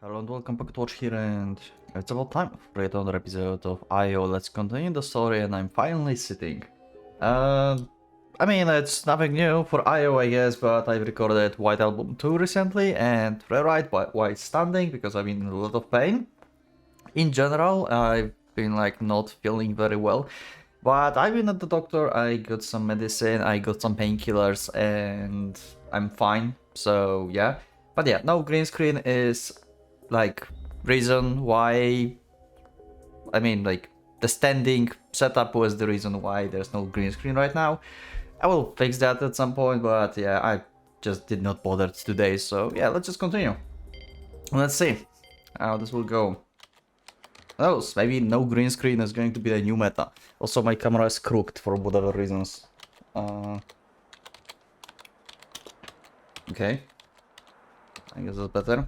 Hello and welcome back to Watch here, and it's about time for yet another episode of IO. Let's continue the story, and I'm finally sitting. I mean, it's nothing new for IO, I guess, but I've recorded White Album 2 recently, and rewrite White Standing because I've been in a lot of pain. In general, I've been like not feeling very well, but I've been at the doctor, I got some medicine, I got some painkillers, and I'm fine, so yeah. But yeah, no green screen is like reason why. I mean, like the standing setup was the reason why there's no green screen right now. I will fix that at some point, but yeah, I just did not bother today, so yeah, let's just continue. Let's see how this will go. Oh, maybe no green screen is going to be the new meta. Also, my camera is crooked for whatever reasons. Okay, I guess that's better.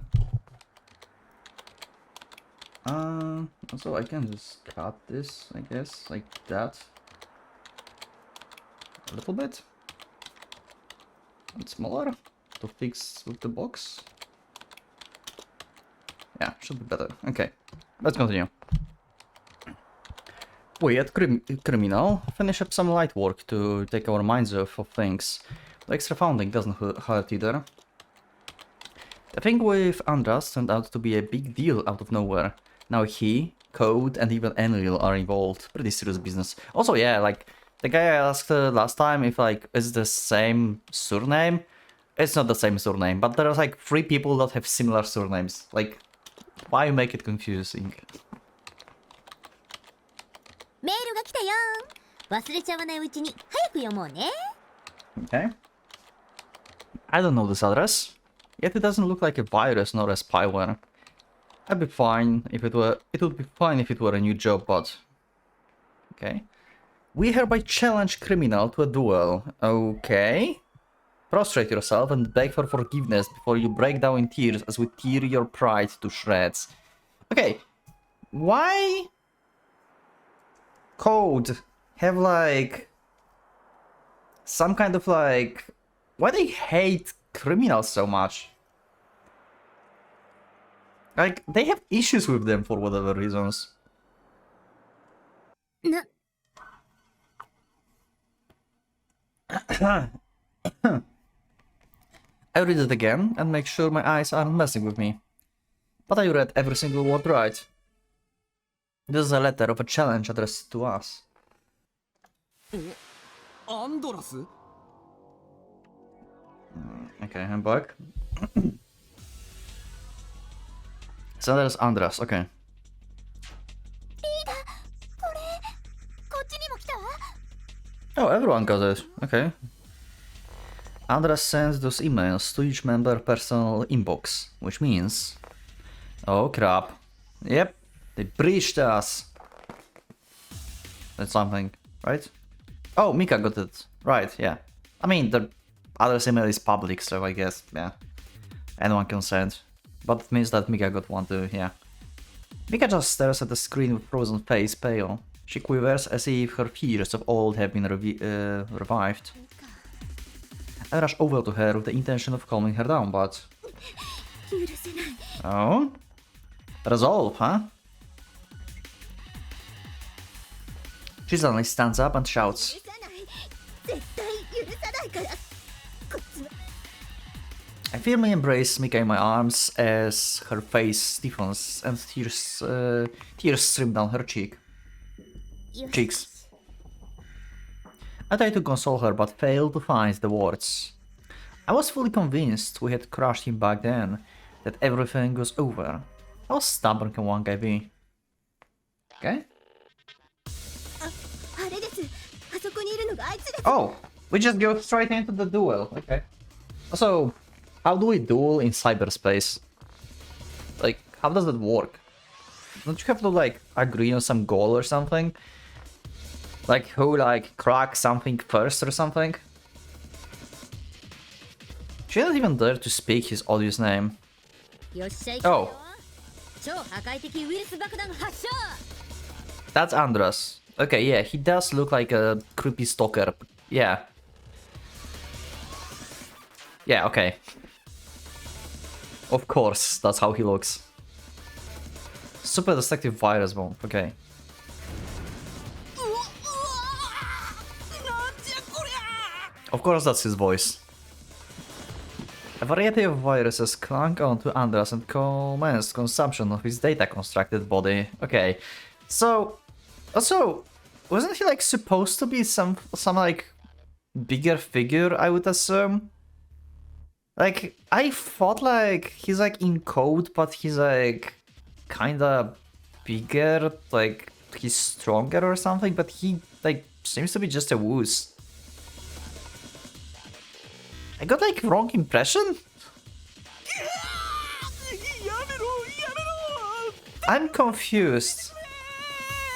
So I can just cut this, I guess, like that. A little bit. And smaller to fix with the box. Yeah, should be better. Okay, let's continue. We at Criminal finish up some light work to take our minds off of things. The extra founding doesn't hurt either. The thing with Andras turned out to be a big deal out of nowhere. Now he, Code, and even Enlil are involved. Pretty serious business. Also, yeah, like, the guy I asked last time if, like, is the same surname? It's not the same surname, but there's, like, 3 people that have similar surnames. Like, why make it confusing? Okay. I don't know this address. Yet it doesn't look like a virus nor a spyware. I'd be fine if it were. It would be fine if it were a new job, but okay. We hereby challenge Criminal to a duel. Okay. Prostrate yourself and beg for forgiveness before you break down in tears as we tear your pride to shreds. Okay. Why Code have like some kind of like, why they hate Criminals so much? Like, they have issues with them for whatever reasons. I read it again and make sure my eyes aren't messing with me. But I read every single word right. This is a letter of a challenge addressed to us. Okay, I'm back. So there's Andras, okay. Oh, everyone got it. Okay. Andras sends those emails to each member personal inbox, which means... Oh crap. Yep, they breached us. That's something, right? Oh, Mika got it. Right, yeah. I mean, the other email is public, so I guess, yeah. Anyone can send. But it means that Mika got one too, yeah. Mika just stares at the screen with frozen face, pale. She quivers as if her fears of old have been revived. I rush over to her with the intention of calming her down, but... Oh? Resolve, huh? She suddenly stands up and shouts. I firmly embrace Mika in my arms as her face stiffens and tears stream down her cheeks. I try to console her but fail to find the words. I was fully convinced we had crushed him back then, that everything was over. How stubborn can one guy be? Okay. Oh, we just go straight into the duel, okay. Also, how do we duel in cyberspace? Like, how does that work? Don't you have to, like, agree on some goal or something? Like, who, like, cracks something first or something? She doesn't even dare to speak his odious name. Oh. That's Andras. Okay, yeah, he does look like a creepy stalker. Yeah. Yeah, okay. Of course, that's how he looks. super destructive virus bomb. Okay. Of course, that's his voice. A variety of viruses clung onto Andras and commenced consumption of his data-constructed body. Okay, so also, wasn't he like supposed to be some like bigger figure? I would assume. Like I thought like he's like in code, but he's like kinda bigger, like he's stronger or something. But he like seems to be just a woos. I got like wrong impression? I'm confused.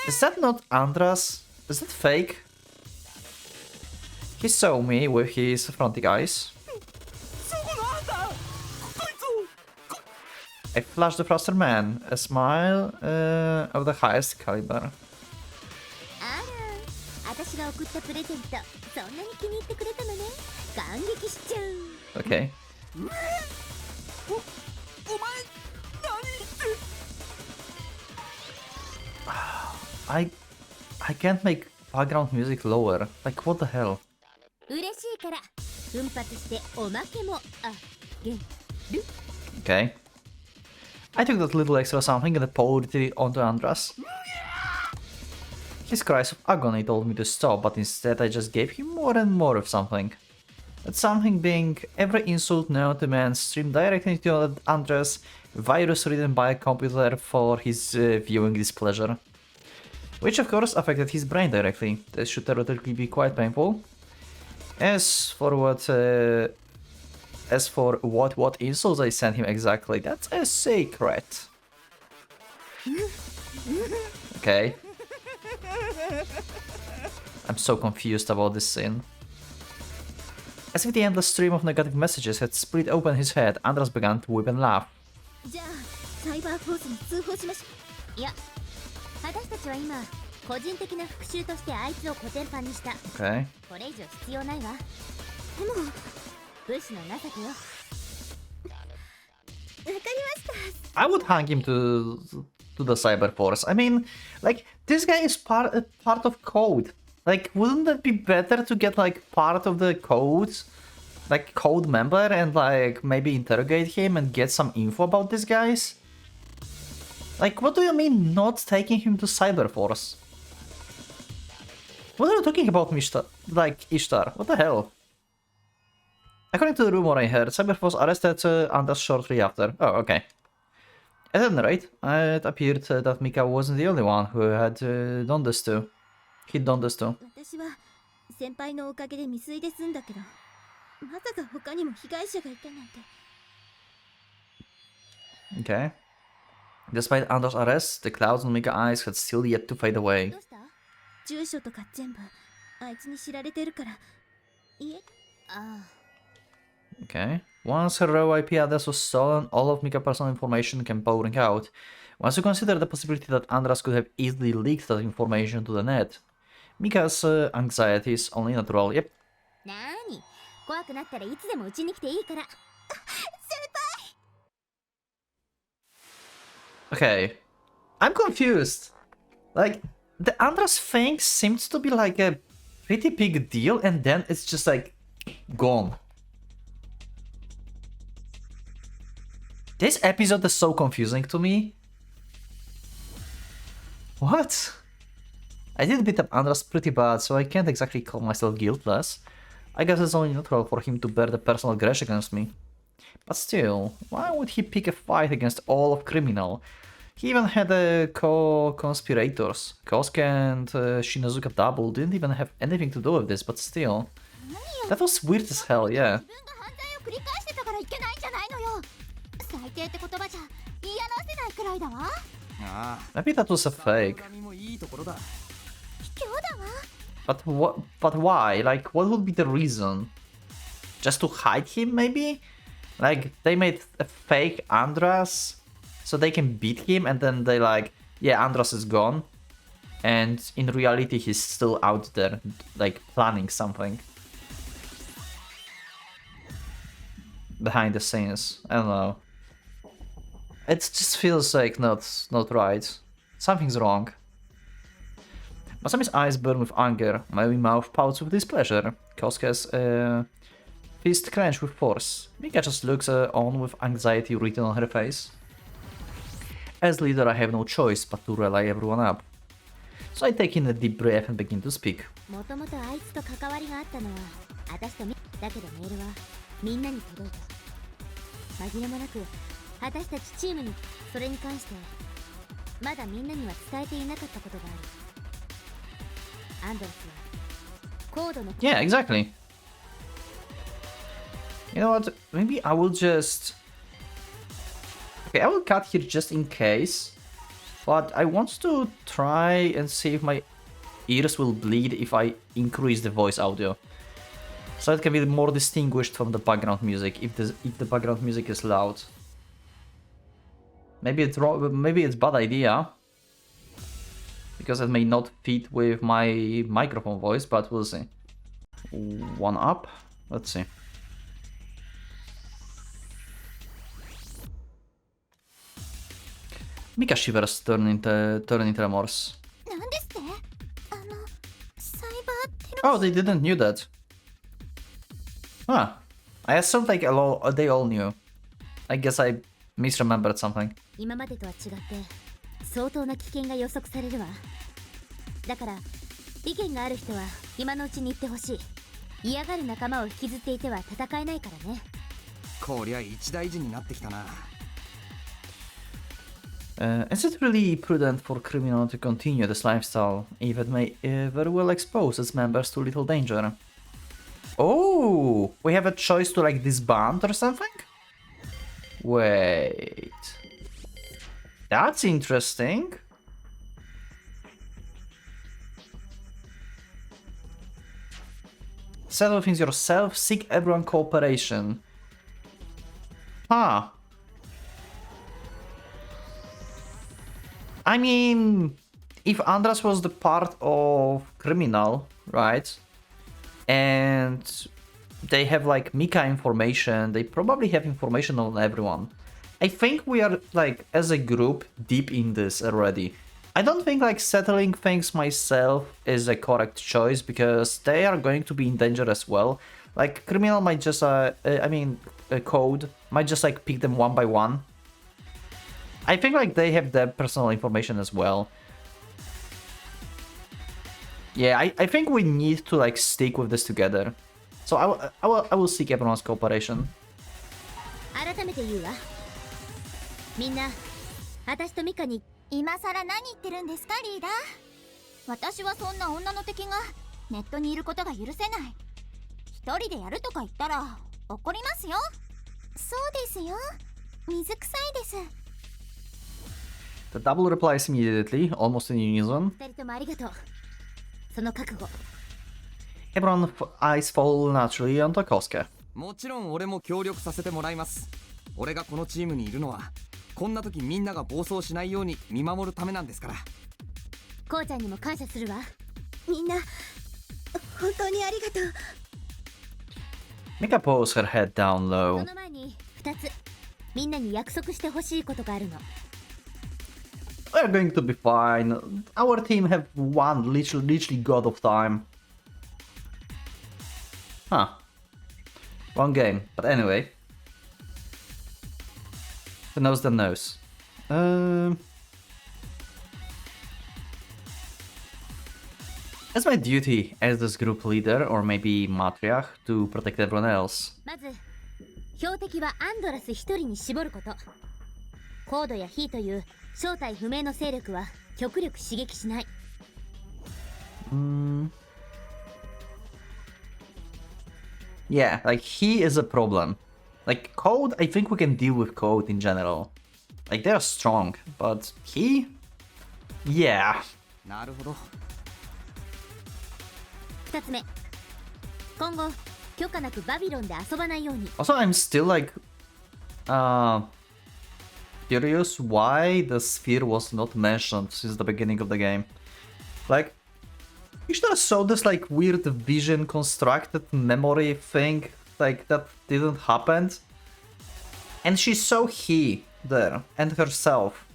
Is that not Andras? Is that fake? He saw me with his frantic eyes. I flashed the Froster Man, a smile of the highest caliber. Okay. I can't make background music lower. Like what the hell? Okay. I took that little extra something and poured it onto Andras. His cries of agony told me to stop, but instead I just gave him more and more of something. That something being every insult known to man streamed directly into Andras' virus written by a computer for his viewing displeasure. Which of course affected his brain directly. This should theoretically be quite painful. As for what insults I sent him exactly, that's a secret. Okay. I'm so confused about this scene. As if the endless stream of negative messages had split open his head, Andras began to weep and laugh. Okay. I would hang him to the Cyber Force. I mean, like, this guy is part of code. Like, wouldn't that be better to get, like, part of the code, like, code member and, like, maybe interrogate him and get some info about these guys? Like, what do you mean not taking him to Cyber Force? What are you talking about, Mishta? Like, Ishtar? What the hell? According to the rumor I heard, Cyberforce arrested Andras shortly after. Oh, okay. At any rate, it appeared that Mika wasn't the only one who had done this too. He'd done this too. Okay. Despite Andras' arrest, the clouds on Mika's eyes had still yet to fade away. Okay. Once her raw IP address was stolen, all of Mika's personal information came pouring out. Once you consider the possibility that Andras could have easily leaked that information to the net, Mika's anxiety is only natural. Yep. Okay. I'm confused. Like, the Andras thing seems to be like a pretty big deal, and then it's just like gone. This episode is so confusing to me. What? I did beat up Andras pretty bad, so I can't exactly call myself guiltless. I guess it's only natural for him to bear the personal grudge against me. But still, why would he pick a fight against all of criminal? He even had co-conspirators. Kosuke and Shinozuka Double didn't even have anything to do with this, but still. That was weird as hell, yeah. Maybe that was a fake. But what? But why? Like, what would be the reason? Just to hide him, maybe? Like, they made a fake Andras so they can beat him, and then they like, yeah, Andras is gone, and in reality he's still out there, like, planning something behind the scenes. I don't know. It just feels like not right. Something's wrong. Masami's eyes burn with anger. My mouth pouts with displeasure. Kosuke's fist clenched with force. Mika just looks on with anxiety written on her face. As leader, I have no choice but to rally everyone up. So I take in a deep breath and begin to speak. Yeah, exactly. You know what? Maybe I will just... Okay, I will cut here just in case. But I want to try and see if my ears will bleed if I increase the voice audio. So it can be more distinguished from the background music if the background music is loud. Maybe it's wrong, maybe it's a bad idea. Because it may not fit with my microphone voice, but we'll see. One up. Let's see. Mika shivers, turn into remorse. Oh, they didn't knew that. Huh. I assumed like they all knew. I guess I misremembered something. Is it really prudent for criminal to continue this lifestyle if it may very well expose its members to little danger? Oh, we have a choice to like disband or something? Wait. That's interesting. Settle things yourself, seek everyone cooperation. Huh. I mean, if Andras was the part of criminal, right? And they have like Mika information, they probably have information on everyone. I think we are like as a group deep in this already. I don't think like settling things myself is a correct choice because they are going to be in danger as well. Like criminal might just code might just like pick them one by one. I think like they have their personal information as well. Yeah, I think we need to like stick with this together. So I will seek everyone's cooperation. 今さら何言ってるんですかリーダー。私はそんな女の敵がネットにいることが許せない。一人でやるとか言ったら怒りますよ。そうですよ。水臭いです。The double replies immediately, almost in unison. 二人ともありがとう。その覚悟。Everyone's eyes fall naturally onto Kosuke. もちろん俺も協力させてもらいます。俺がこのチームにいるのは。こんな時みんなが暴走しないように見守るためなんですから。こうちゃんにも感謝するわ。みんな本当にありがとう。Mika pulls her head down low. その前に2つみんなに約束してほしいことがあるの。We're going to be fine. Our team have one literally god of time. Huh. One game, but anyway. Who knows that knows. It's my duty as this group leader, or maybe matriarch, to protect everyone else. まず標的はアンドラス一人に絞ること。コードやヒーという正体不明の勢力は極力刺激しない。Yeah, like he is a problem. Like Code, I think we can deal with Code in general. Like they're strong, but he? Yeah. なるほど。2つ目、今後許可なくバビロンで遊ばないように。Also, I'm still like, curious why the sphere was not mentioned since the beginning of the game. Like, you should have saw this like weird vision constructed memory thing, like that didn't happen. And she saw he. there, and herself.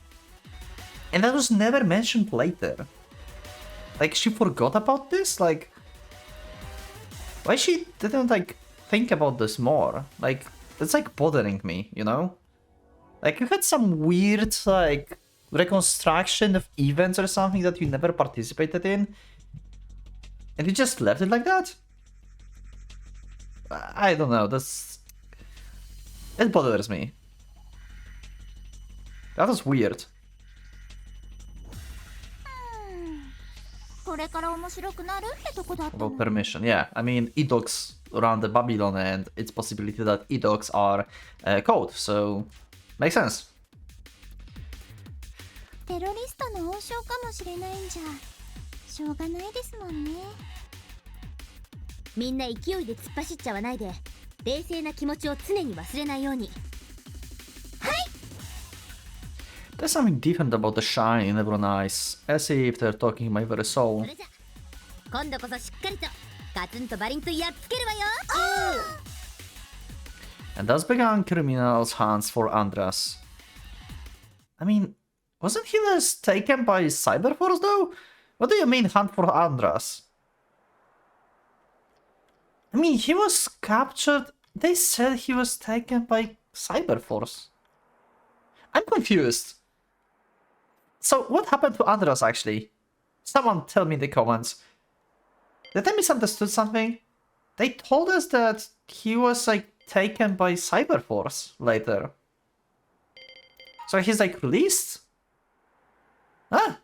And that was never mentioned later. Like, she forgot about this? Like, why she didn't, like, think about this more? Like, it's, like, bothering me, you know? Like, you had some weird, like, reconstruction of events or something that you never participated in, and you just left it like that? I don't know, that's... It bothers me. That was weird. これから面白くなるってとこだったの About permission, yeah. I mean, edocs around the Babylon and its possibility that edocs are code, so makes sense. テロリストの王将かもしれないんじゃしょうがないですもんね。みんな勢いで突っ走っちゃわないで、冷静な気持ちを常に忘れないように。 There's something different about the shine in everyone's eyes, as if they're talking my very そ soul. れじゃ今度こそしっかりとガツンとバリンとやっつけるわよ。 And thus began criminals' hunts for Andras. I mean, wasn't he just taken by Cyberforce though? What do you mean hunt for Andras? I mean, he was captured. They said he was taken by Cyberforce. I'm confused. So what happened to Andras actually? Someone tell me in the comments. Did I misunderstood something? They told us that he was like taken by Cyberforce later. So he's like released? Huh?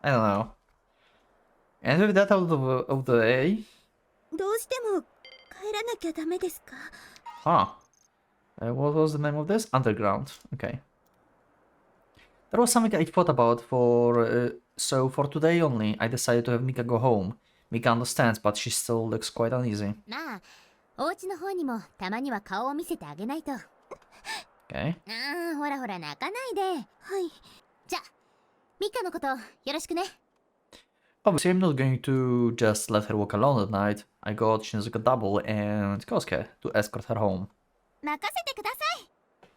I don't know. And with that out of the way. どうしても帰らなきゃダメですか？ Huh. What was the name of this? Underground. Okay. That was something I thought about so for today only, I decided to have Mika go home. Mika understands, but she still looks quite uneasy. まあ、お家の方にもたまには顔を見せてあげないと。Okay. ほらほら泣かないで。はい。じゃ、ミカのことよろしくね。 Obviously, I'm not going to just let her walk alone at night. I got Shinzuka Double and Kosuke to escort her home. 任せてください。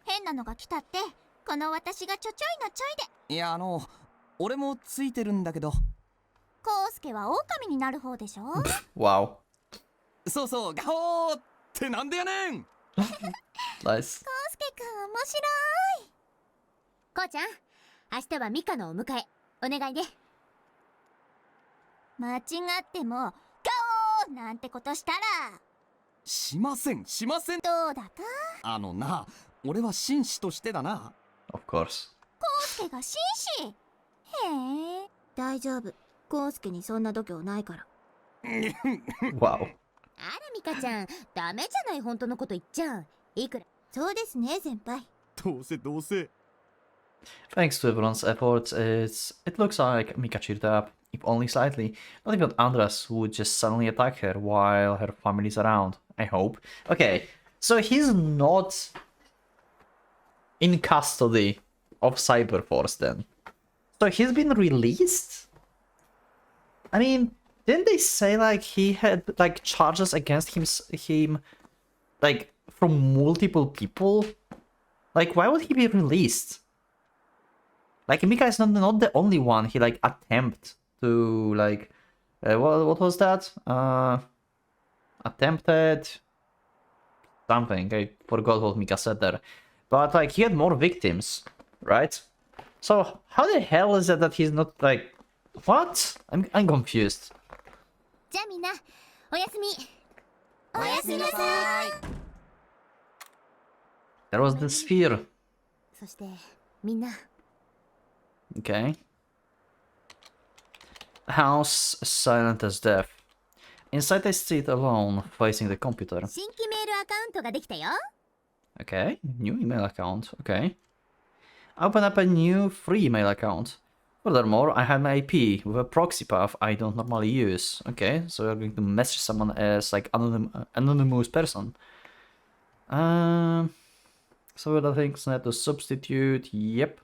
変なのが来たって、この私がちょいのちょいで。いや俺もついてるんだけど。コウスケは狼になる方でしょ？ Wow. そうそう、ガホーってなんでやねん。 Nice. コウスケくん面白い。こうちゃん、明日はミカのお迎えお願いね。間違ってもガオーなんてことしたらしません。どうだか？俺は紳士としてだな。Of course. コウスケが紳士？へえ。大丈夫。コウスケにそんな度胸ないから。Wow. あらミカちゃん、ダメじゃない本当のこと言っちゃう。いくら。そうですね先輩。どうせ。 Thanks to everyone's efforts, it looks like Mika cheered up, if only slightly. Not even Andras would just suddenly attack her while her family's around. I hope. Okay, so he's not in custody of Cyberforce then. So he's been released? I mean, didn't they say like he had like charges against him like from multiple people? Like, why would he be released? Like, Mika is not the only one. He like attempt to like what was that? Attempted something. I forgot what Mika said there. But like he had more victims, right? So how the hell is it that he's not like what? I'm confused. じゃあみんなおやすみ。おやすみなさい。 There was the sphere. そしてみんな。 Okay. House silent as death. Inside I sit alone, facing the computer. 新規メールアカウントができたよ。 Okay, new email account. Okay. Open up a new free email account. Furthermore, I have my IP with a proxy path I don't normally use. Okay, so we're going to message someone as like anonymous person. So other things need to substitute. Yep.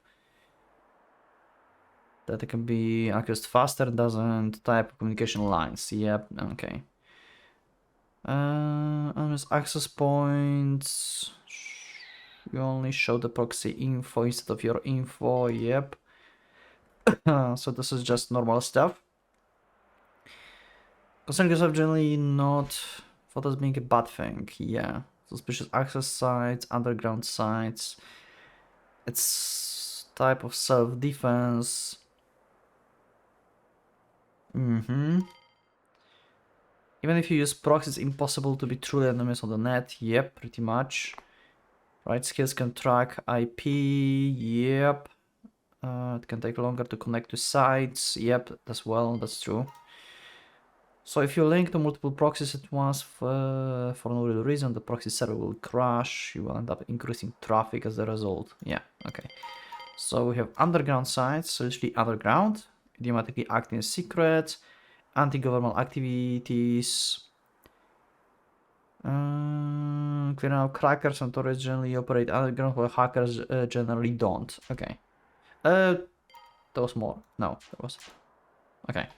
That it can be accessed faster, doesn't type communication lines. Yep, okay. Access points. You only show the proxy info instead of your info. Yep. So this is just normal stuff. Concerning are generally not thought as being a bad thing. Yeah. Suspicious access sites, underground sites. It's type of self-defense. Even if you use proxy, it's impossible to be truly anonymous on the net. Yep, pretty much. Right, skills can track IP. Yep. It can take longer to connect to sites. Yep, as well, that's true. So if you link to multiple proxies at once for no real reason, the proxy server will crash. You will end up increasing traffic as a result. Yeah, okay. So we have underground sites, so usually underground, idiomatically acting in secret, anti-government activities. Clear out crackers and terrorists generally operate underground, while hackers generally don't. Okay. There was more. No, there was. Okay.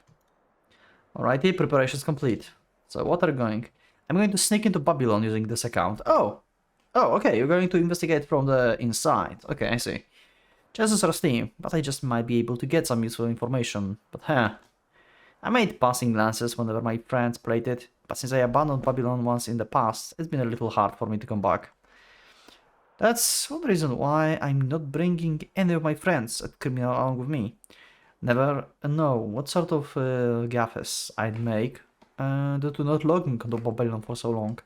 Alrighty, preparations complete. So what are you going? I'm going to sneak into Babylon using this account. Oh, okay, you're going to investigate from the inside. Okay, I see. Chances are slim, but I just might be able to get some useful information. But I made passing glances whenever my friends played it, but since I abandoned Babylon once in the past, it's been a little hard for me to come back. That's one reason why I'm not bringing any of my friends at criminal along with me. Never know what sort of gaffes I'd make due to not logging onto Babylon for so long.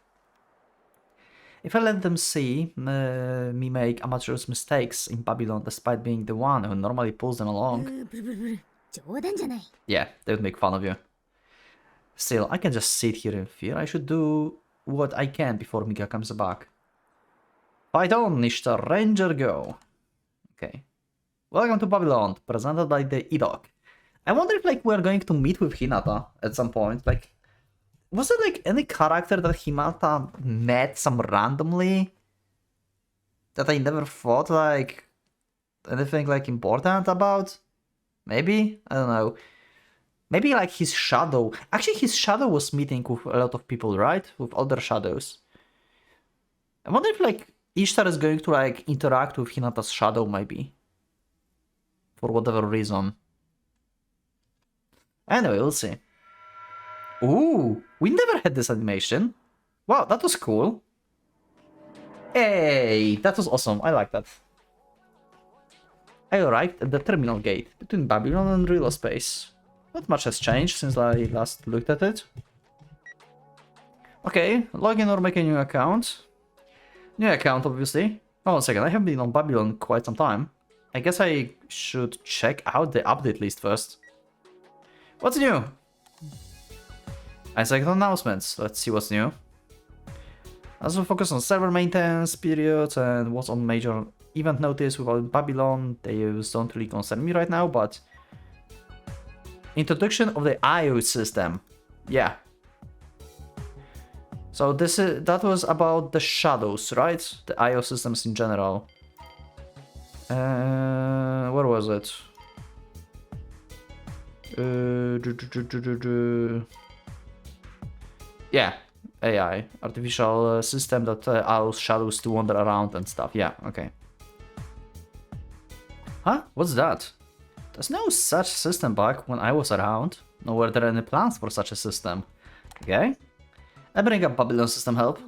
If I let them see me make amateur's mistakes in Babylon despite being the one who normally pulls them along, yeah, they would make fun of you. Still, I can just sit here in fear. I should do what I can before Mika comes back. Fight on, Nishta Ranger, go! Okay. Welcome to Babylon, presented by the Edok. I wonder if like we're going to meet with Hinata at some point. Like, was there like any character that Hinata met some randomly that I never thought like anything like important about? Maybe? I don't know. Maybe like his shadow. Actually, his shadow was meeting with a lot of people, right? With other shadows. I wonder if like Ishtar is going to like interact with Hinata's shadow, maybe. For whatever reason. Anyway, we'll see. Ooh, we never had this animation. Wow, that was cool. Hey, that was awesome. I like that. I arrived at the terminal gate between Babylon and real space. Not much has changed since I last looked at it. Okay, log in or make a new account. New account, obviously. Oh, 1 second, I haven't been on Babylon quite some time. I guess I should check out the update list first. What's new? I select announcements. Let's see what's new. As we focus on server maintenance periods and what's on major event notice without Babylon, they don't really concern me right now, but introduction of the IO system. Yeah. So that was about the shadows, right? The IO systems in general. Where was it? Yeah, AI, artificial system that allows shadows to wander around and stuff. Yeah, okay. Huh? What's that? There's no such system back when I was around. Nor were there any plans for such a system. Okay. I bring up Babylon system help.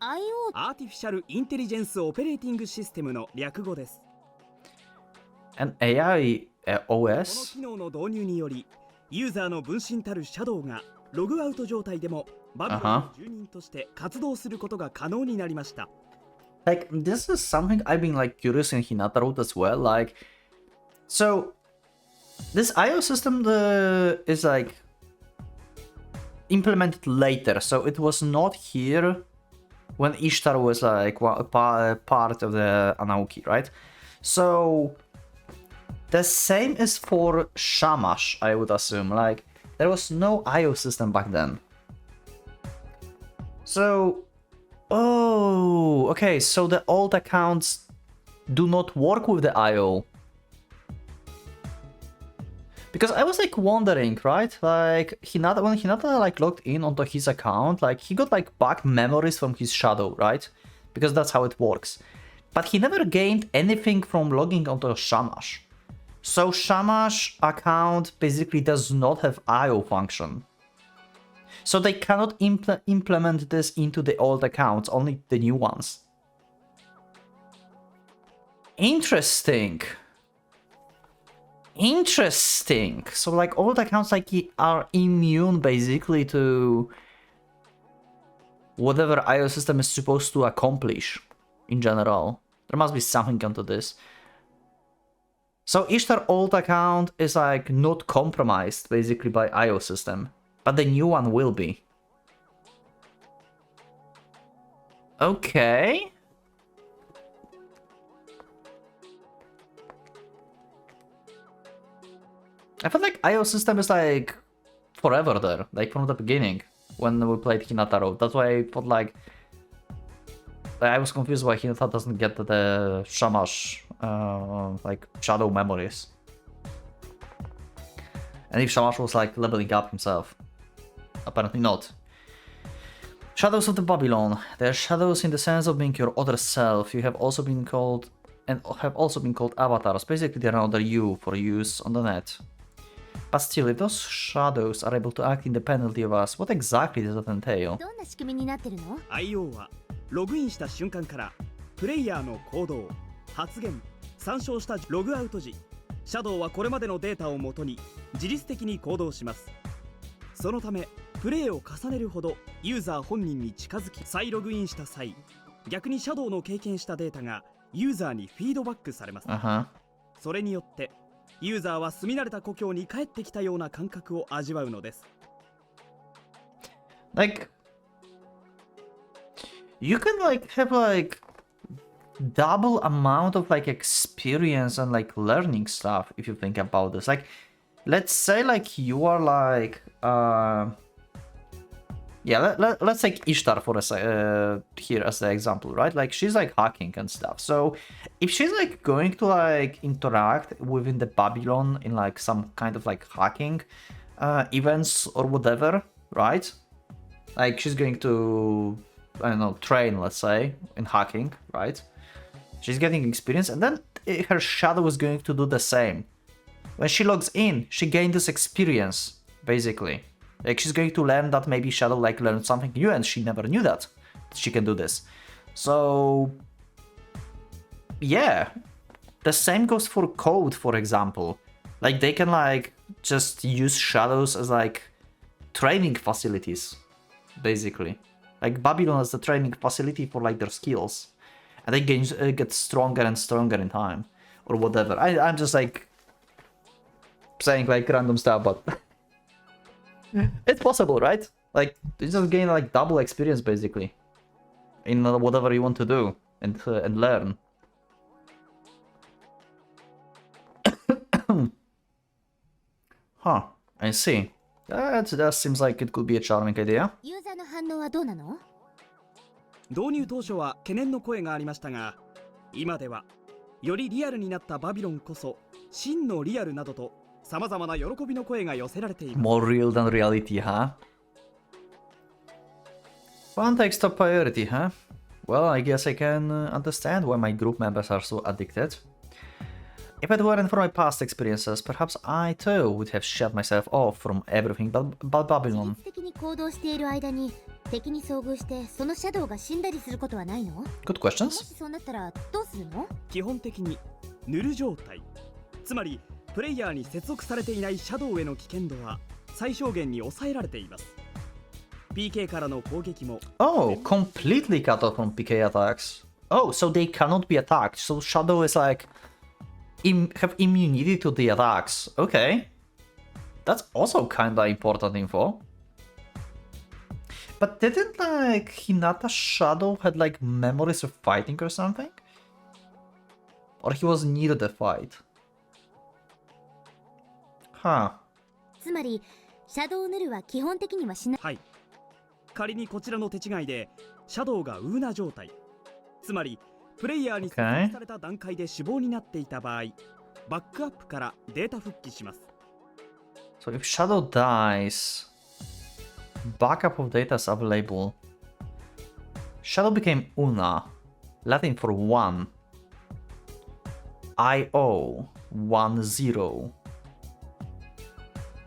アーティフィシャルインテリジェンスオペレーティングシステムの略語です。 An AI この OS? 機能の導入により、ユーザーの分身たるシャドウがログアウト状態でもバビロンの住人として活動することが可能になりました。Like, this is something I've been like curious in Hinata wrote as well. Like, so this IO system is like implemented later, so it was not here when Ishtar was like part of the Anauki, right? So the same is for Shamash, I would assume. Like, there was no IO system back then. So, oh, okay, so the old accounts do not work with the IO. Because I was like wondering, right? Like Hinata, when Hinata like logged in onto his account, like he got like back memories from his shadow, right? Because that's how it works. but he never gained anything from logging onto Shamash. So Shamash account basically does not have IO function. So they cannot implement this into the old accounts, only the new ones. Interesting. Interesting. So like old accounts like are immune basically to whatever IO system is supposed to accomplish in general. There must be something onto this. So Ishtar old account is like not compromised basically by IO system, but the new one will be. Okay. I feel like IO system is like forever there, like from the beginning when we played Hinata. That's why I thought like I was confused why Hinata doesn't get the Shamash like shadow memories. And if Shamash was like leveling up himself. Apparently not. Shadows of the Babylon. They are shadows in the sense of being your other self. You have also been called avatars. Basically they're another you for use on the net. But still, if those shadows are able to act independently of us, what exactly does that entail? どんな仕組みになってるの？ IO はログインした瞬間からプレイヤーの行動、発言、参照したログアウト時、シャドウはこれまでのデータをもとに自律的に行動します。そのためプレイを重ねるほどユーザー本人に近づき、再ログインした際、逆にシャドウの経験したデータがユーザーにフィードバックされます。それによってユーザーは住み慣れた故郷に帰ってきたような感覚を味わうのです。Like, you can like have like double amount of like experience and like learning stuff if you think about this. Like, let's say like you are like let's take Ishtar for a here as the example, right? Like she's like hacking and stuff. So if she's like going to like interact within the Babylon in like some kind of like hacking events or whatever, right? Like she's going to, I don't know, train, let's say, in hacking, right? She's getting experience, and then her shadow is going to do the same. When she logs in, she gained this experience, basically. Like she's going to learn that maybe Shadow like learned something new and she never knew that she can do this. So yeah, the same goes for code, for example. Like they can like just use shadows as like training facilities, basically. Like Babylon is the training facility for like their skills, and they get stronger and stronger in time, or whatever. I'm just like saying like random stuff, but it's possible, right? Like you just gain like double experience basically in whatever you want to do and learn. Huh, I see. That seems like it could be a charming idea. ユーザーの反応はどうなの？導入当初は懸念の声がありましたが、今ではよりリアルになったバビロンこそ真のリアルなどと様々な喜びの声が寄せられています。 More real than reality, huh? Fun takes top priority, huh? Well, I guess I can understand why my group members are so addicted. If it weren't for my past experiences, perhaps I too would have shut myself off from everything but Babylon. 自律的に行動している間に敵に遭遇してそのシャドウが死んだりすることはないの？ Good も questions. しそうなったらどうするの？基本的にヌル状態、つまりプレイヤーに接続されていないシャドウへの危険度は最小限に抑えられています。PK からの攻撃も Oh, completely cut off from PK attacks. Oh, so they cannot be attacked. So Shadow is like have immunity to the attacks. Okay. That's also kinda important info. But didn't like Hinata Shadow had like memories of fighting or something? Or he was near the fight? Huh. つまりシャドウヌルは基本的にはしない。はい。仮にこちらの手違いでシャドウがウーナ状態、つまりプレイヤーに接続された段階で死亡になっていた場合、バックアップからデータ復帰します。So if Shadow dies, backup of data is available. Shadow became Una, Latin for one. IO10.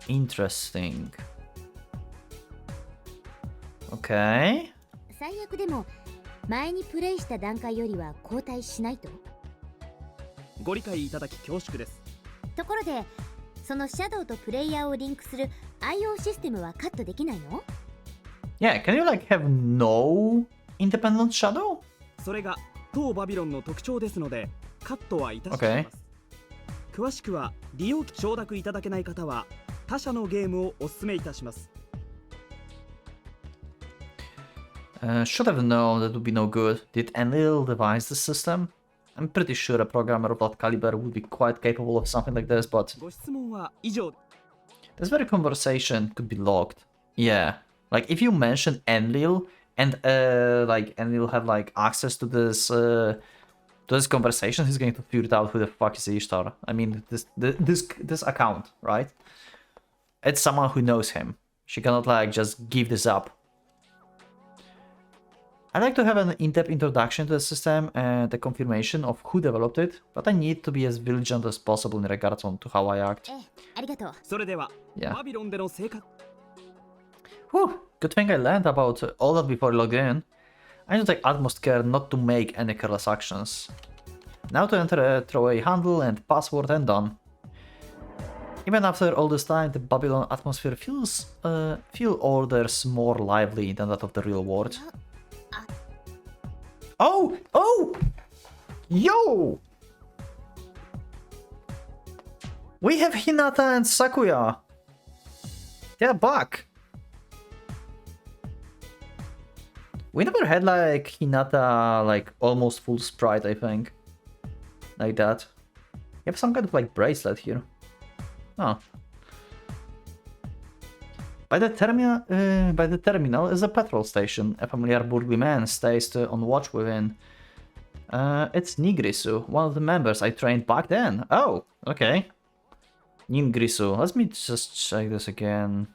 Interesting. Okay. 最悪でも前にプレイした段階よりは後退しないと。ご理解いただき恐縮です。ところでそのシャドウとプレイヤーをリンクする IO システムはカットできないの？ Yeah, can you like have no independent shadow? それが当バビロンの特徴ですのでカットはいたします。Okay. 詳しくは利用承諾いただけない方は他社のゲームをお勧めいたします。Should have known that would be no good. Did Enlil devise the system? I'm pretty sure a programmer of that caliber would be quite capable of something like this, but ご質問は以上。 this very conversation could be logged. Yeah, like if you mention Enlil and like Enlil have like access to this conversation, he's going to figure it out who the fuck is Ishtar. I mean, this account, right? It's someone who knows him. She cannot like just give this up. I'd like to have an in-depth introduction to the system and a confirmation of who developed it, but I need to be as vigilant as possible in regards to how I act. ありがとう。それでは、 Yeah. バビロンでの生活。 Whew, good thing I learned about all that before I logged in. I need to take utmost care not to make any careless actions. Now to enter a throwaway handle and password and done. Even after all this time, the Babylon atmosphere feels orders more lively than that of the real world. Oh! Oh! Yo! We have Hinata and Sakuya! They're back! We never had like Hinata like almost full sprite, I think. Like that. You have some kind of like bracelet here. Oh. By the terminal is a petrol station. A familiar burly man stays on watch within. It's Nigrisu, one of the members I trained back then. Oh, okay. Ningrisu. Let me just check this again.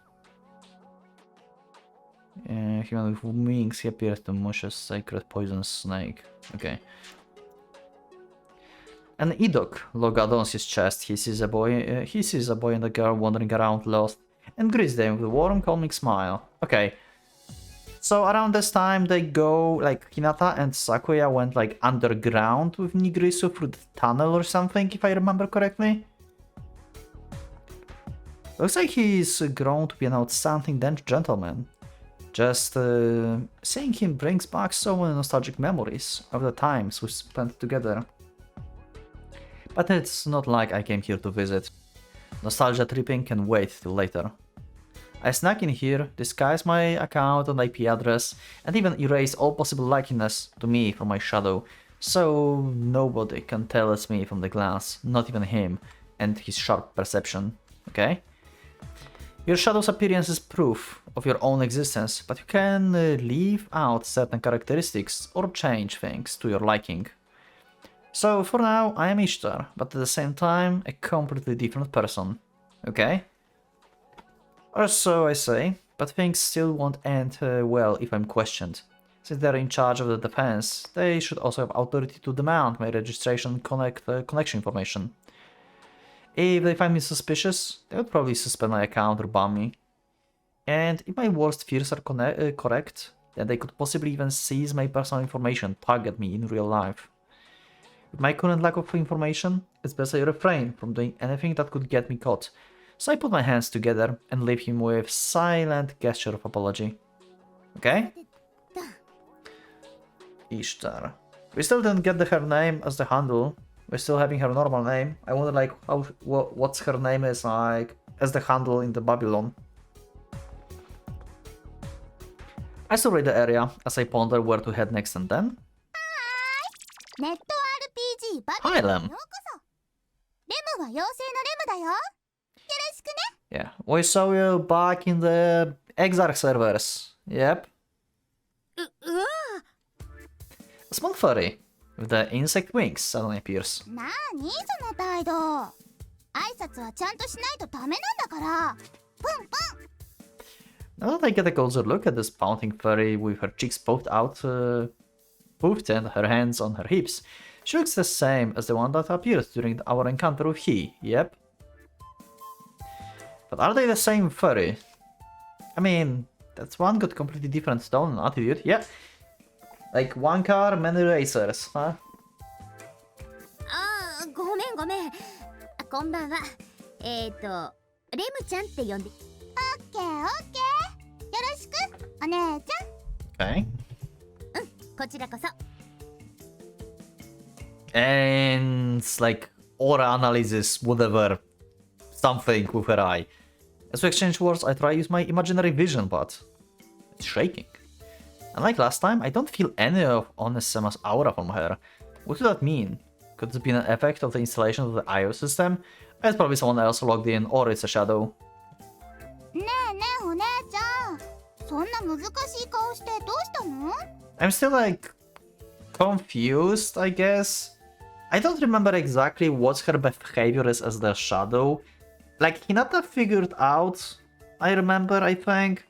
Human with wings, he appears to mush a sacred poison snake. Okay. An Idok logado on his chest. He sees a boy and a girl wandering around lost, and greets them with a warm, calming smile. Okay. So around this time they go, like, Hinata and Sakuya went like underground with Nigrisu through the tunnel or something, if I remember correctly. Looks like he's grown to be an outstanding gentleman. Just seeing him brings back so many nostalgic memories of the times we spent together. But it's not like I came here to visit. Nostalgia tripping can wait till later. I snuck in here, disguised my account and IP address, and even erased all possible likeness to me from my shadow, so nobody can tell it's me from the glance, not even him and his sharp perception, okay? Your shadow's appearance is proof of your own existence, but you can leave out certain characteristics or change things to your liking. So for now, I am Ishtar, but at the same time, a completely different person, okay? Or so I say, but things still won't end well if I'm questioned. Since they're in charge of the defense, they should also have authority to demand my registration connection information. If they find me suspicious, they would probably suspend my account or ban me. And if my worst fears are correct, then they could possibly even seize my personal information, target me in real life. With my current lack of information, it's best I refrain from doing anything that could get me caught. So I put my hands together and leave him with silent gesture of apology. Okay? Ishtar. We still didn't get her name as the handle. We're still having her normal name. I wonder like what's her name is like as the handle in the Babylon. I survey the area as I ponder where to head next and then. ネット RPG バ Hi, ビロン Lem. へようこそ。レムは妖精のレムだよ。よろしくね。 Yeah, we saw you back in the Exarch servers. Yep. うわ A small furry with the insect wings suddenly appears. なーにその態度。挨拶はちゃんとしないとダメなんだから。プンプン。 Now that I get a closer look at this pouting furry with her cheeks puffed and her hands on her hips, She looks the same as the one that appeared during our encounter with He, yep. But are they the same furry? I mean, that's one got completely different tone and attitude, yeah. Like one car, many racers, huh? あー、ごめんごめん。こんばんは。レムちゃんって呼んで。オッケーオッケー。よろしく、お姉ちゃん。 Okay. こちらこそ。And like aura analysis, whatever, something with her eye. As we exchange words, I try to use my imaginary vision, but it's shaking. Unlike last time, I don't feel any of Onnesema's aura from her. What could that mean? Could it be an effect of the installation of the IO system? Or it's probably someone else logged in, or it's a shadow. ねえねえお姉ちゃん、そんな難しい顔してどうしたの？ I'm still like confused, I guess. I don't remember exactly what her behavior is as the shadow. Like Hinata figured out, I remember, I think,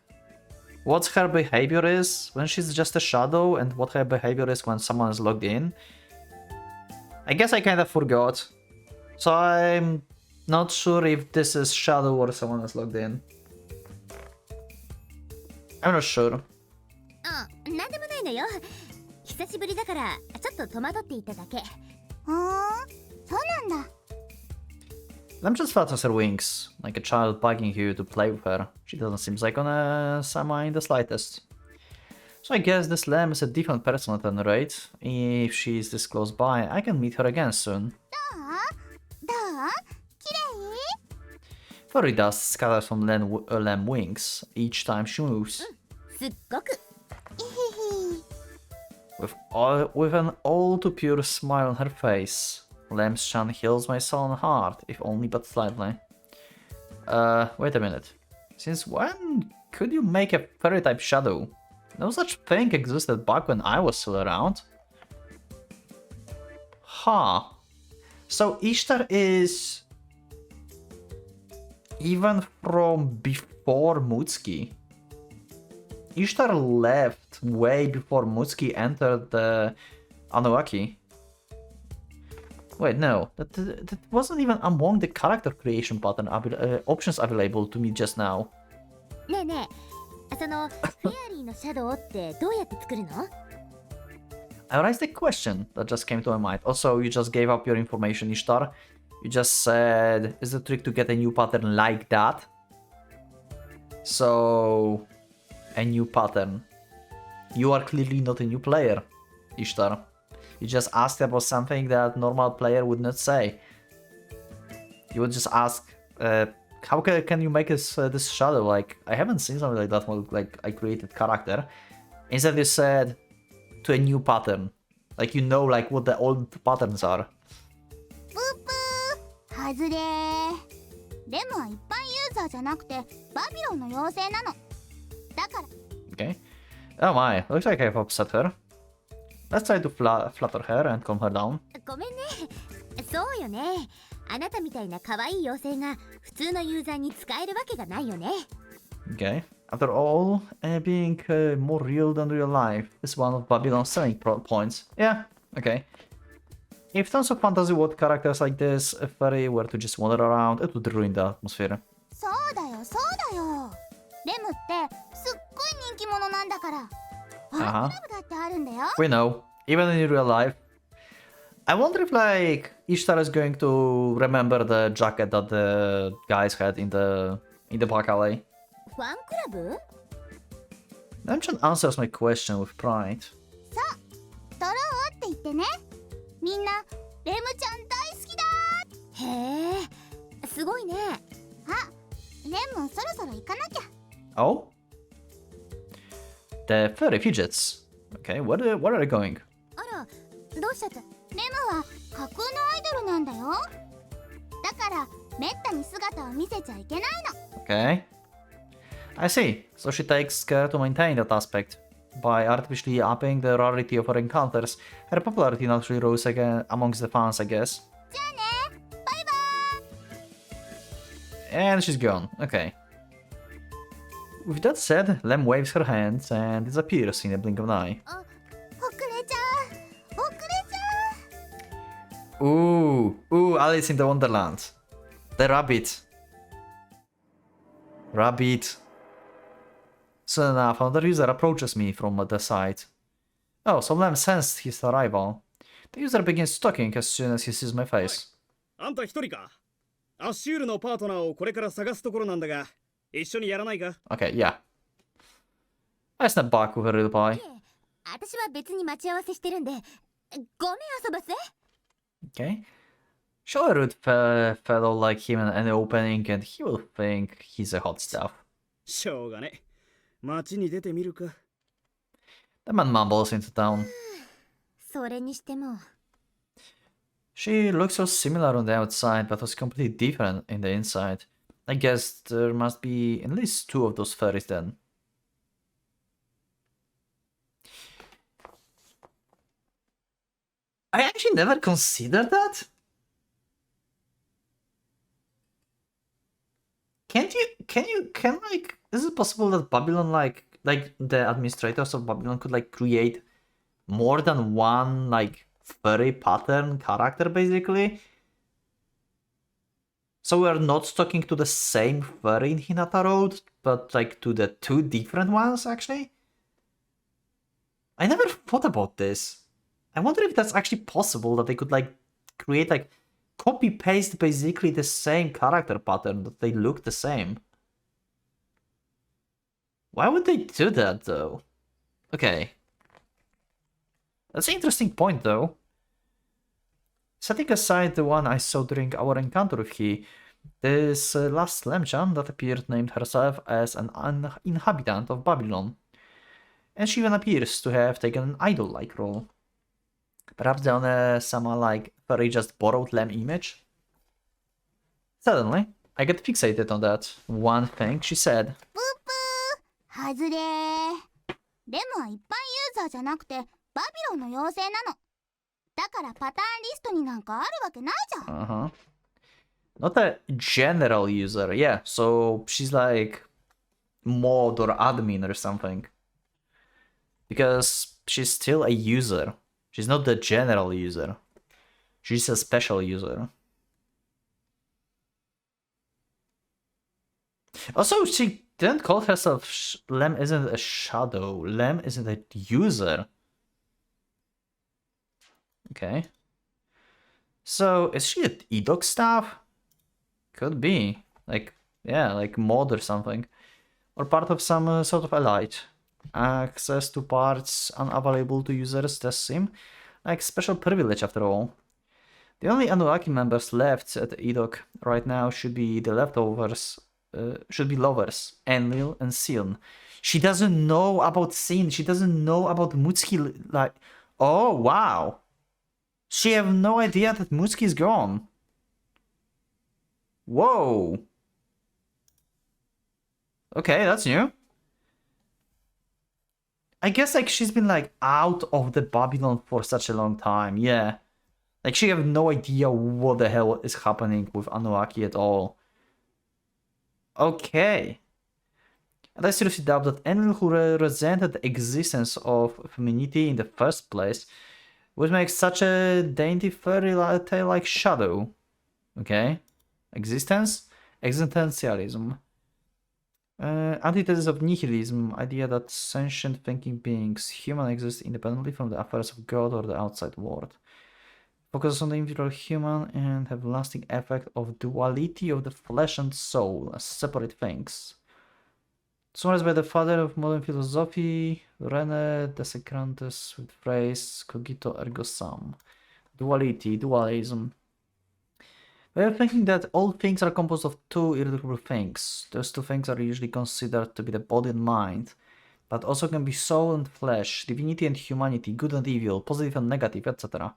what her behavior is when she's just a shadow and what her behavior is when someone is logged in. I guess I kind of forgot. So I'm not sure if this is shadow or someone is logged in. I'm not sure. あ、なんでもないのよ。久しぶりだからちょっと戸惑っていただけ。そうなんだ。 Lem just flutters her wings, like a child begging you to play with her. She doesn't seem like on a Sama in the slightest. So I guess this Lem is a different person at any rate. If she's this close by, I can meet her again soon. どう？きれい？ Furry dust scatters from Lem wings each time she moves. すっごく。 With an all too pure smile on her face, Lem's chan heals my soul and heart, if only but slightly. Wait a minute. Since when could you make a fairy type shadow? No such thing existed back when I was still around. Huh. So Ishtar is even from before Mutsuki. Ishtar left way before Mutsuki entered the Anuaki. Wait, no, that wasn't even among the character creation pattern options available to me just now. ねえねえ、そのフェアリーのシャドウってどうやって作るの？ I raised a question that just came to my mind. Also, you just gave up your information, Ishtar. You just said, is the trick to get a new pattern like that? So, a new pattern. You are clearly not a new player, Ishtar. You just asked about something that normal player would not say. You would just ask, how can you make this shadow? Like, I haven't seen something like that when like I created character. Instead you said, to a new pattern. Like, you know like what the old patterns are. プープー、外れー。レムは一般ユーザーじゃなくてバビロンの妖精なの。だから。 Okay. Oh my, looks like I've upset her. Let's try to flutter her and calm her down. ごめんね。そうよね。あなたみたいな可愛い妖精が普通のユーザーに使えるわけがないよね。Okay. After all, being more real than real life is one of Babylon's selling points. Yeah, okay. If tons of fantasy world characters like this, a fairy were to just wander around, it would ruin the atmosphere. そうだよそうだよ。レムってすっごい人気者なんだから。ファンクラブだってあるんだよ。We know, even in real life. I wonder if like Ishtar is going to remember the jacket that the guys had in the back alley. ファンクラブ？ Namchan answers my question with pride. さあ、撮ろうって言ってね。みんなレムちゃん大好きだー。へえ、すごいね。あ、レムそろそろ行かなきゃ。Oh? The furry fidgets. Okay, where are they going? あら、どうしちゃった？レムは架空のアイドルなんだよ。だからめったに姿を見せちゃいけないの。 Okay. I see. So she takes care to maintain that aspect. By artificially upping the rarity of her encounters, her popularity naturally rose again amongst the fans, I guess. じゃあね。バイバーイ。 And she's gone. Okay. With that said, Lem waves her hands and disappears in a blink of an eye. 遅れちゃう。遅れちゃ Ooh, Alice in the Wonderland. The rabbit. Rabbit. Soon enough, another user approaches me from the side. Oh, so Lem sensed his arrival. The user begins talking as soon as he sees my face. あんた一人か。アッシュールのパートナーをこれから探すところなんだが、一緒にやらないか。 Okay, yeah. I snap back with a reply. 私は別に待ち合わせしてるんで、ごめん遊ばせ。 Okay. Show a rude fellow like him an opening and he will think he's a hot stuff. しょうがね。街に出てみるか。 The man mumbles into town. それにしても。 She looks so similar on the outside, but was completely different in the inside. I guess there must be at least 2 of those fairies then. I actually never considered that. Can like, is it possible that Babylon like the administrators of Babylon could like create more than one like furry pattern character basically? So we're not sticking to the same furry in Hinata Road, but like to the 2 different ones actually? I never thought about this. I wonder if that's actually possible, that they could like create like copy paste basically the same character pattern, that they look the same. Why would they do that though? Okay. That's an interesting point though. Setting aside the one I saw during our encounter with he, this last Lemchan that appeared named herself as an inhabitant of Babylon. And she even appears to have taken an idol-like role. Perhaps the Onasama like furry just borrowed Lem image? Suddenly, I get fixated on that one thing she said. プープー外れー。でも一般ユーザーじゃなくてバビロンの妖精なの。だからパターンリストになんかあるわけないじゃん。Not a general user, yeah, so she's like mod or admin or something. Because she's still a user. She's not the general user. She's a special user. Also, she didn't call herself Lem isn't a shadow. Lem isn't a user. Okay. So, is she an Edok staff? Could be. Like, yeah, like mod or something. Or part of some sort of elite. Access to parts unavailable to users does seem like special privilege after all. The only Anunnaki members left at Edok right now should be the leftovers, should be lovers, Enlil and Sion. She doesn't know about Sin, she doesn't know about Mutsuki, like, oh wow. She have no idea that Mutsuki is gone. Whoa. Okay, that's new. I guess like she's been like out of the Babylon for such a long time, yeah. Like she have no idea what the hell is happening with Anunnaki at all. Okay. And I seriously doubt that anyone who resented the existence of femininity in the first place would make such a dainty fairy tale like Shadow. Okay. Existence? Existentialism. Antithesis of nihilism, idea that sentient thinking beings, human, exist independently from the affairs of God or the outside world. Focus on the individual human and have lasting effect of duality of the flesh and soul as separate things. Summarized by the father of modern philosophy, René Descartes, with the phrase cogito ergo sum. Duality, dualism. We are thinking that all things are composed of 2 irreducible things. Those 2 things are usually considered to be the body and mind, but also can be soul and flesh, divinity and humanity, good and evil, positive and negative, etc.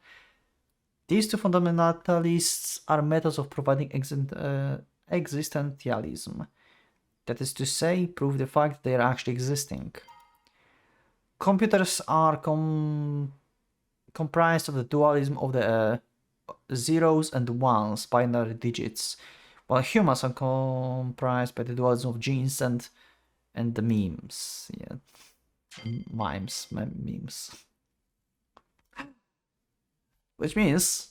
These 2 fundamentalists are methods of providing existentialism. That is to say, prove the fact they are actually existing. Computers are comprised of the dualism of the zeros and ones, binary digits, while humans are comprised by the dualism of genes and the memes. Yeah, memes. Which means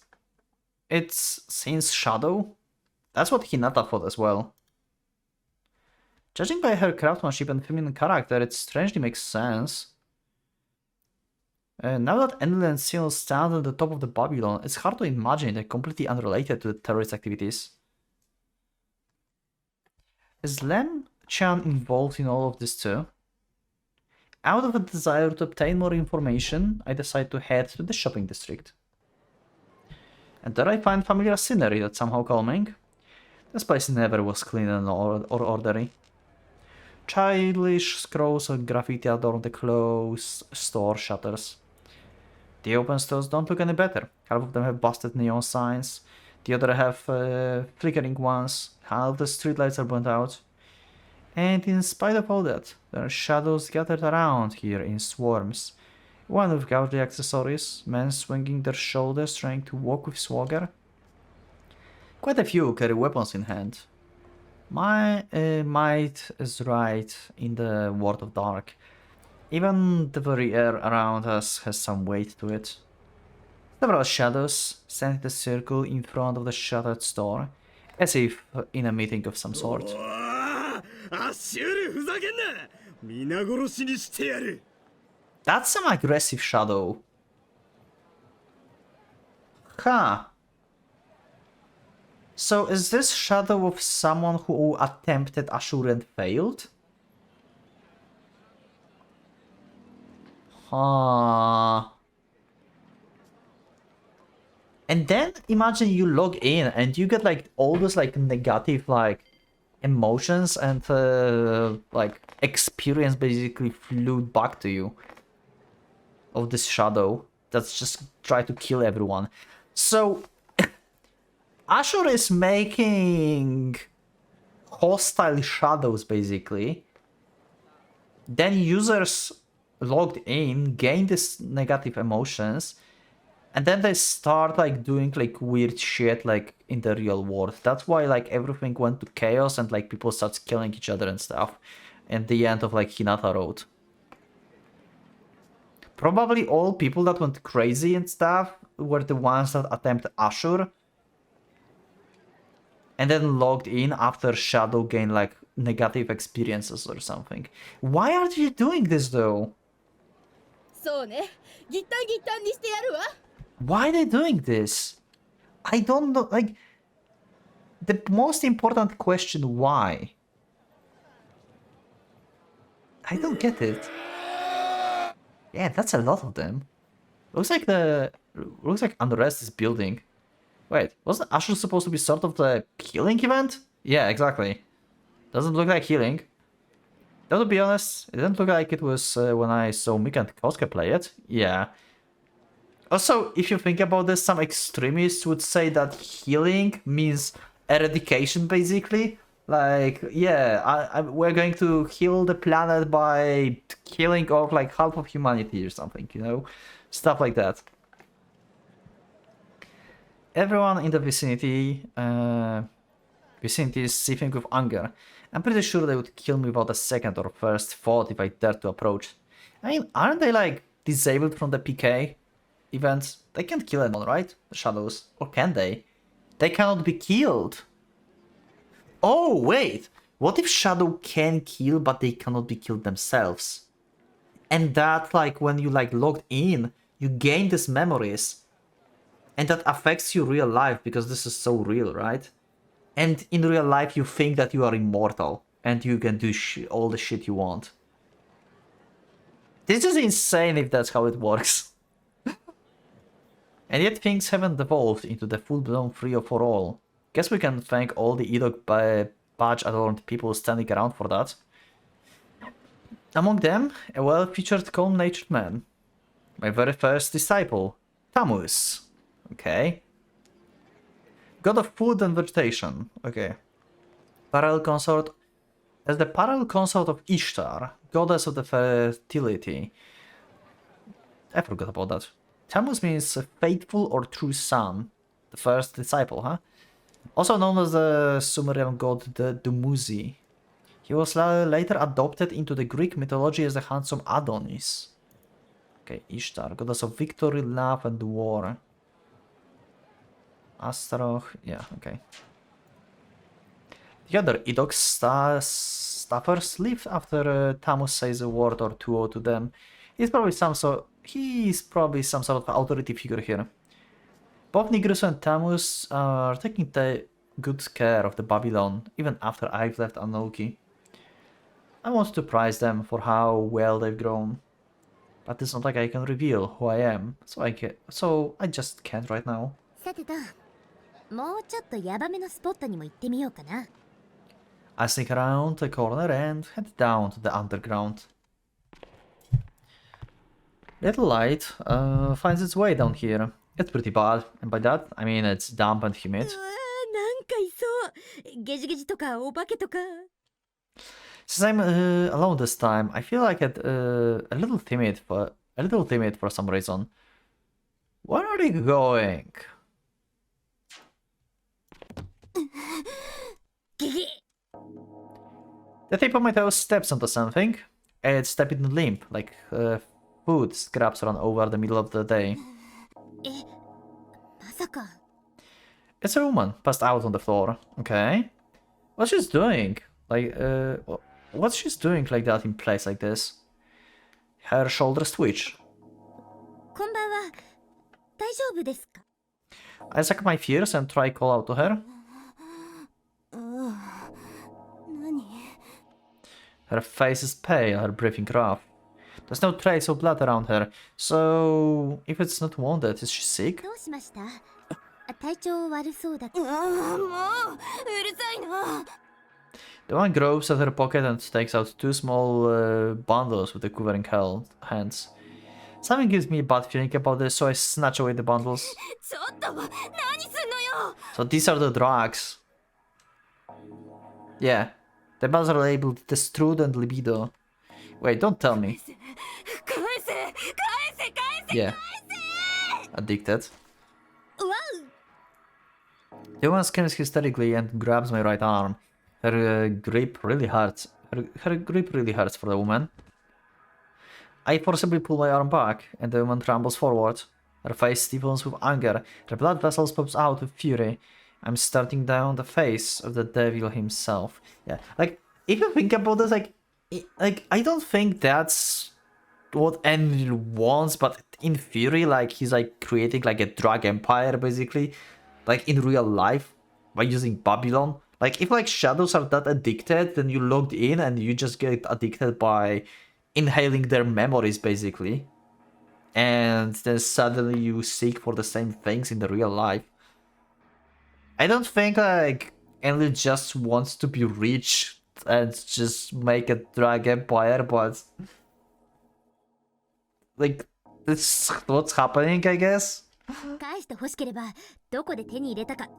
it's since Shadow? That's what Hinata thought as well. Judging by her craftsmanship and feminine character, it strangely makes sense. Now that Enlil and Sinnoh stand at the top of the Babylon, it's hard to imagine they're completely unrelated to the terrorist activities. Is Lem Chan involved in all of this too? Out of a desire to obtain more information, I decide to head to the shopping district. And there I find familiar scenery that's somehow calming. This place never was clean and or orderly. Childish scrolls of graffiti adorn the closed store shutters. The open stores don't look any better. Half of them have busted neon signs, the other have flickering ones, half the streetlights are burnt out. And in spite of all that, there are shadows gathered around here in swarms. One with gaudy accessories, men swinging their shoulders trying to walk with swagger. Quite a few carry weapons in hand. My might is right in the World of Dark. Even the very air around us has some weight to it. Several shadows stand in a circle in front of the shuttered store, as if in a meeting of some sort. That's some aggressive shadow. Huh. So is this shadow of someone who attempted Ashur and failed? Huh. And then imagine you log in and you get like all those like negative like emotions and like experience basically flew back to you of this shadow that's just try to kill everyone. So Ashur is making hostile shadows basically. Then users logged in gain this negative emotions, and then they start like doing like weird shit like in the real world. That's why like everything went to chaos and like people start killing each other and stuff. And the end of like Hinata Road. Probably all people that went crazy and stuff were the ones that attempted Ashur. And then logged in after Shadow gained like negative experiences or something. Why are you doing this though? Why are they doing this? I don't know, like, the most important question, why? I don't get it. Yeah, that's a lot of them. Looks like unrest is building. Wait, wasn't Ashur supposed to be sort of the healing event? Yeah, exactly. Doesn't look like healing. Though to be honest, it didn't look like it was when I saw Mika and Kosuke play it. Yeah. Also, if you think about this, some extremists would say that healing means eradication, basically. Like, yeah, we're going to heal the planet by killing off like half of humanity or something, you know? Stuff like that. Everyone in the vicinity is seething with anger. I'm pretty sure they would kill me without a second or first thought if I dared to approach. I mean, aren't they like disabled from the PK events? They can't kill anyone, right? The shadows. Or can they? They cannot be killed. Oh, wait! What if Shadow can kill, but they cannot be killed themselves? And that, like, when you, like, logged in, you gain these memories. And that affects your real life, because this is so real, right? And in real life, you think that you are immortal. And you can do all the shit you want. This is insane if that's how it works. And yet things haven't evolved into the full-blown free-for-all. Guess we can thank all the Edok badge-adorned people standing around for that. Among them, a well-featured calm-natured man. My very first disciple, Tammuz. Okay. God of food and vegetation. Okay. Parallel consort. As the parallel consort of Ishtar, goddess of the fertility. I forgot about that. Tammuz means faithful or true son. The first disciple, huh? Also known as the Sumerian god the Dumuzi. He was later adopted into the Greek mythology as the handsome Adonis. Okay, Ishtar, goddess of victory, love, and war. Astaroth, yeah, okay. The other Edok staffers leave after Tamus says a word or two to them. He's probably some sort of authority figure here. Both Nigrusu and Tamus are taking good care of the Babylon, even after I've left Anoki. I want to praise them for how well they've grown. But it's not like I can reveal who I am, so I just can't right now. さてと、もうちょっとヤバめのスポットにも行ってみようかな。I sneak around the corner and head down to the underground. Little light finds its way down here. It's pretty bad, and by that I mean it's damp and humid. なんかいそう。ゲジゲジとかお化けとか。Since I'm alone this time, I feel like a little timid for some reason. Where are you going? ゲゲ。 The tip of my toe steps onto something. It's stepping limp, like food scraps run over the middle of the day. まさか。 It's a woman passed out on the floor. Okay, what's she's doing? Like, what's she's doing like that in place like this? Her shoulders twitch. こんばんは。大丈夫ですか？ I suck my fears and try call out to her. 何？ Her face is pale, her breathing rough. There's no trace of blood around her, so if it's not wounded, is she sick? どうしました？体調悪そうだ。もううるさいな。 The one gropes at her pocket and takes out two small bundles with the quivering hands. Something gives me a bad feeling about this, so I snatch away the bundles. ちょっと何すんのよ。 So these are the drugs. Yeah, the bundles are labeled Destrude and Libido. Wait, don't tell me. 返せ返せ返せ。 Yeah, addicted. わ The woman screams hysterically and grabs my right arm. Her grip really hurts. Her grip really hurts for the woman. I forcibly pull my arm back, and the woman trembles forward. Her face stiffens with anger. Her blood vessels pops out with fury. I'm starting down the face of the devil himself. Yeah, like if you think about this, like I don't think that's what Enlil wants, but in theory, like he's like creating like a drug empire basically, like in real life by using Babylon. Like if like shadows are that addicted, then you logged in and you just get addicted by inhaling their memories basically, and then suddenly you seek for the same things in the real life. I don't think like Enlil just wants to be rich and just make a drug empire, but like this is what's happening, I guess. 返して欲しければどこで手に入れたか。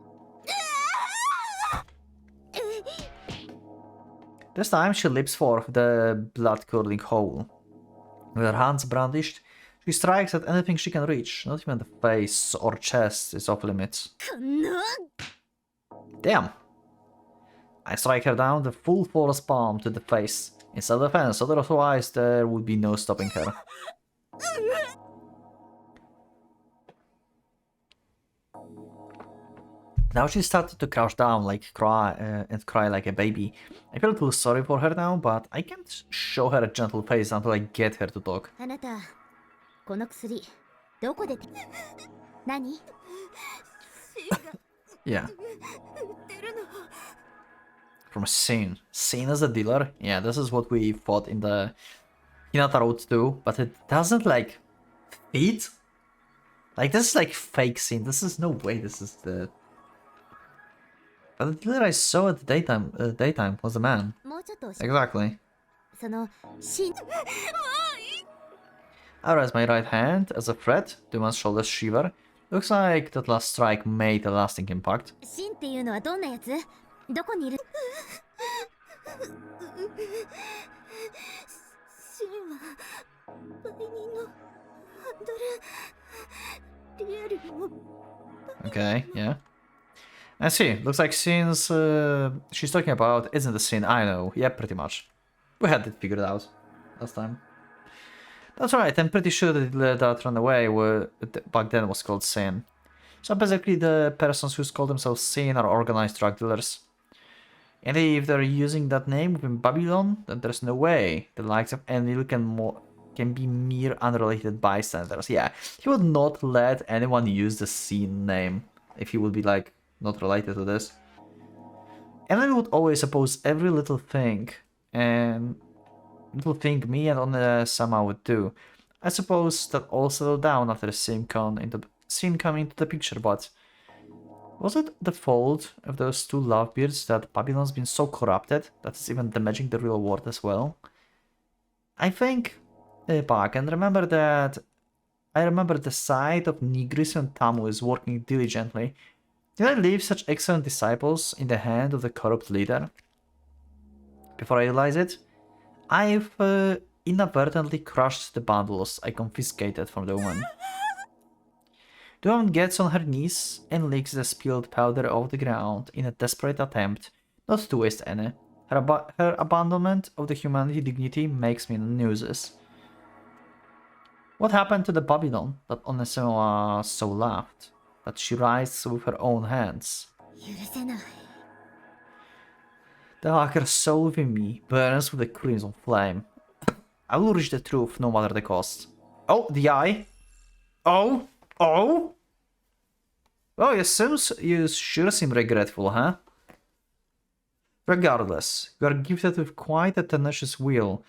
This time she leaps for the blood-curdling hole. With her hands brandished, she strikes at anything she can reach. Not even the face or chest is off limits. こんな。 Damn! I strike her down the full force palm to the face. In self-defense, otherwise there would be no stopping her. Now she started to crouch down, like cry like a baby. I feel a little sorry for her now, but I can't show her a gentle face until I get her to talk. あなた、この薬どこで？何？ Yeah. From Sin. Sin as a dealer? Yeah, this is what we fought in the Hinata Road 2, but it doesn't like fit. Like this is like fake Sin. This is no way this is the... But the dealer I saw at the daytime was a man. もうちょっと。 Exactly. そのしん。 I raise my right hand as a threat. The man's shoulders shiver. Looks like that last strike made a lasting impact. しんっていうのはどんなやつ？どこにいる？しんは売人のハンドルリアルを。 Okay, yeah. I see. Looks like scenes she's talking about isn't the scene I know. Yeah, pretty much. We had it figured out last time. That's right, I'm pretty sure that ran away back then was called Sin. So basically the persons who call themselves sane are organized drug dealers. And if they're using that name within Babylon, then there's no way the likes of Enlil can be mere unrelated bystanders. Yeah, he would not let anyone use the scene name if he would be like not related to this. Enlil would always oppose every little thing, and little thing me and Ona-sama would do. I suppose that all settled down after the scene coming into the picture, but was it the fault of those two Lovebeards that Babylon's been so corrupted that it's even damaging the real world as well? I think, Pak, and remember that I remember the sight of Nigris and Tammuz working diligently. Did I leave such excellent disciples in the hand of the corrupt leader? Before I realize it, I've inadvertently crushed the bundles I confiscated from the woman. The woman gets on her knees and licks the spilled powder off the ground in a desperate attempt not to waste any. Her abandonment of the humanity dignity makes me nauseous. What happened to the Babylon that Onesima so loved, that she rises with her own hands? The hacker soul within me burns with a crimson flame. I will reach the truth no matter the cost. Oh, the eye! Oh! Oh! Oh, you sure seem regretful, huh? Regardless, you are gifted with quite a tenacious will,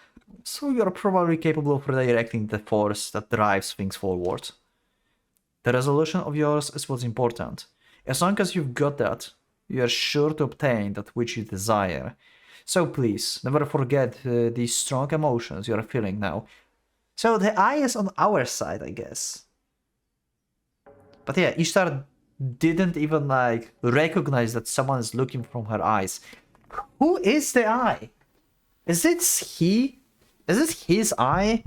so you are probably capable of redirecting the force that drives things forward. The resolution of yours is what's important. As long as you've got that, you are sure to obtain that which you desire. So please, never forget these strong emotions you are feeling now. So the eye is on our side, I guess. But yeah, Ishtar didn't even like recognize that someone is looking from her eyes. Who is the eye? Is it he? Is it his eye?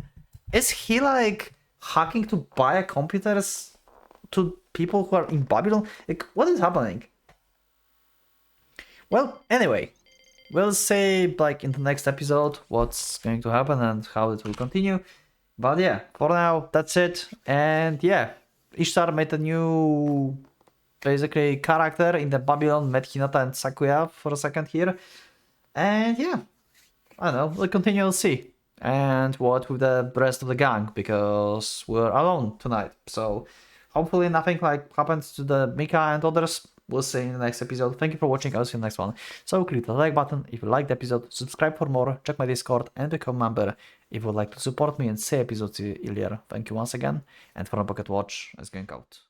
Is he like hacking to buy computers to people who are in Babylon? Like, what is happening? Well, anyway, we'll say like in the next episode what's going to happen and how it will continue. But yeah, for now, that's it. And yeah, Ishtar made a new basically character in the Babylon, met Hinata and Sakuya for a second here. And yeah, I don't know, we'll continue to see. And what with the rest of the gang, because we're alone tonight. So hopefully nothing like happens to the Mika and others. We'll see in the next episode. Thank you for watching. I'll see you in the next one. So click the like button if you liked the episode, subscribe for more, check my Discord and become a member if you would like to support me and see episodes earlier. Thank you once again. And for a Pocket Watch, it's going out.